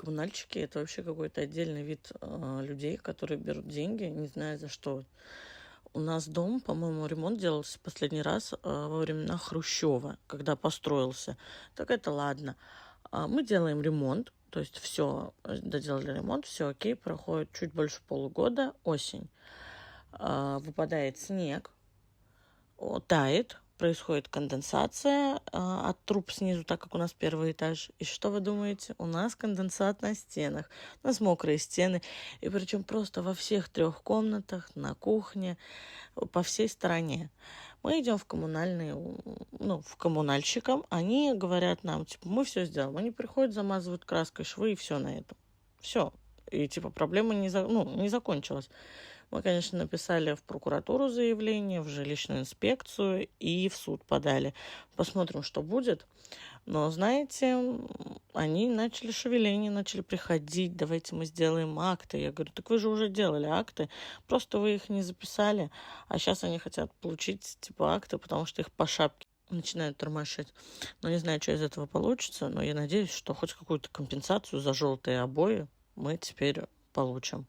коммунальщики — это вообще какой-то отдельный вид людей, которые берут деньги, не зная за что. У нас дом, по-моему, ремонт делался последний раз во времена Хрущева, когда построился. Так это ладно. Мы делаем ремонт, то есть все, доделали ремонт, все окей, проходит чуть больше полугода, осень. Выпадает снег, тает, происходит конденсация от труб снизу, так как у нас первый этаж. И что вы думаете? У нас конденсат на стенах, у нас мокрые стены, и причем просто во всех 3 комнатах, на кухне, по всей стороне. Мы идем в коммунальные, ну, в коммунальщикам, они говорят нам, типа, мы все сделаем. Они приходят, замазывают краской швы, и все на этом. Все. И, типа, проблема не закончилась. Мы, конечно, написали в прокуратуру заявление, в жилищную инспекцию и в суд подали. Посмотрим, что будет. Но, знаете, они начали шевеление, начали приходить. Давайте мы сделаем акты. Я говорю, так вы же уже делали акты. Просто вы их не записали. А сейчас они хотят получить, типа, акты, потому что их по шапке начинают тормошить. Но не знаю, что из этого получится. Но я надеюсь, что хоть какую-то компенсацию за желтые обои мы теперь получим.